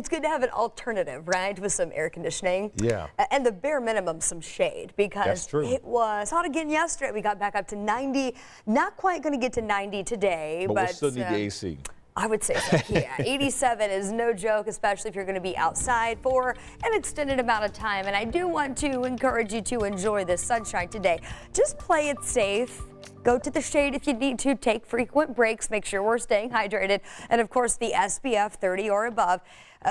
It's good to have an alternative, right, with some air conditioning. Yeah. And the bare minimum, some shade, because That's true. it was hot again yesterday. We got back up to 90. Not quite going to get to 90 today, But but we'll still need the AC. I would say so, yeah. 87 is no joke, especially if you're going to be outside for an extended amount of time. And I do want to encourage you to enjoy this sunshine today. Just play it safe. Go to the shade if you need to. Take frequent breaks. Make sure we're staying hydrated. And of course, the SPF 30 or above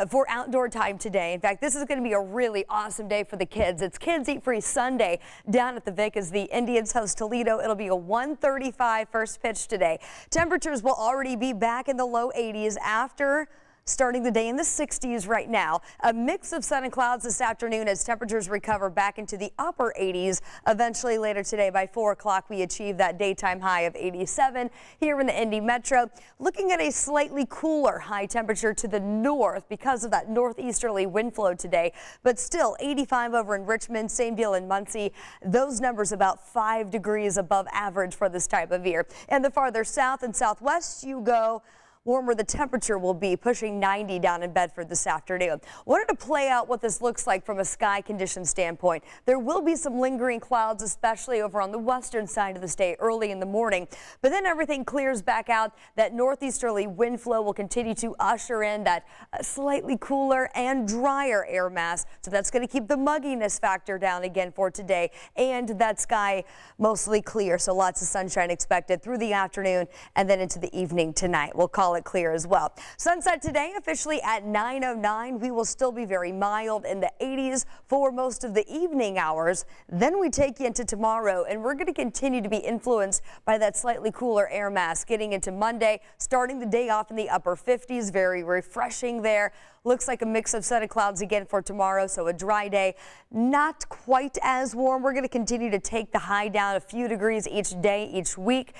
for outdoor time today. In fact, this is going to be a really awesome day for the kids. It's Kids Eat Free Sunday down at the Vic as the Indians host Toledo. It'll be a 1:35 first pitch today. Temperatures will already be back in the low 80s after starting the day in the 60s right now. A mix of sun and clouds this afternoon as temperatures recover back into the upper 80s. Eventually later today by 4 o'clock we achieve that daytime high of 87 here in the Indy Metro. Looking at a slightly cooler high temperature to the north because of that northeasterly wind flow today, but still 85 over in Richmond, same deal in Muncie. Those numbers about 5 degrees above average for this type of year. And the farther south and southwest you go, warmer the temperature will be, pushing 90 down in Bedford this afternoon. Wanted to play out what this looks like from a sky condition standpoint. There will be some lingering clouds, especially over on the western side of the state early in the morning, but then everything clears back out. That northeasterly wind flow will continue to usher in that slightly cooler and drier air mass, so that's going to keep the mugginess factor down again for today. And that sky mostly clear, so lots of sunshine expected through the afternoon and then into the evening tonight. We'll call it clear as well. Sunset today officially at 9:09. We will still be very mild in the 80s for most of the evening hours. Then we take you into tomorrow, and we're going to continue to be influenced by that slightly cooler air mass getting into Monday, starting the day off in the upper 50s. Very refreshing there. Looks like a mix of sun and clouds again for tomorrow, so a dry day. Not quite as warm. We're going to continue to take the high down a few degrees each day, each week.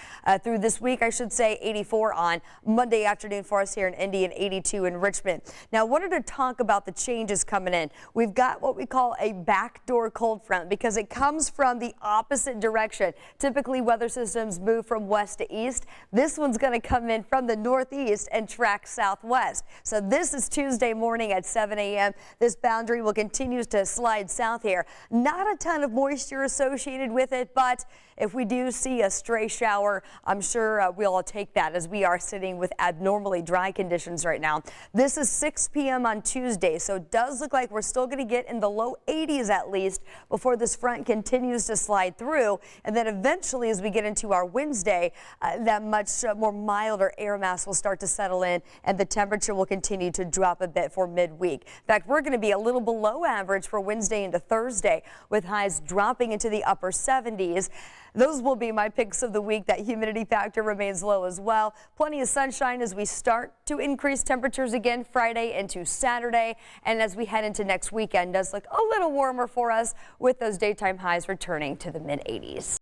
Through this week, I should say, 84 on Monday afternoon for us here in Indy and 82 in Richmond. Now, I wanted to talk about the changes coming in. We've got what we call a backdoor cold front because it comes from the opposite direction. Typically, weather systems move from west to east. This one's going to come in from the northeast and track southwest. So this is Tuesday morning at 7 a.m. This boundary will continue to slide south here. Not a ton of moisture associated with it, but if we do see a stray shower, I'm sure we'll all take that as we are sitting with abnormally dry conditions right now. This is 6 p.m. on Tuesday, so it does look like we're still going to get in the low 80s at least before this front continues to slide through. And then eventually as we get into our Wednesday, that much more milder air mass will start to settle in and the temperature will continue to drop a bit for midweek. In fact, we're going to be a little below average for Wednesday into Thursday with highs dropping into the upper 70s. Those will be my picks of the week. That humidity factor remains low as well. Plenty of sunshine as we start to increase temperatures again Friday into Saturday. And as we head into next weekend, does look a little warmer for us with those daytime highs returning to the mid 80s.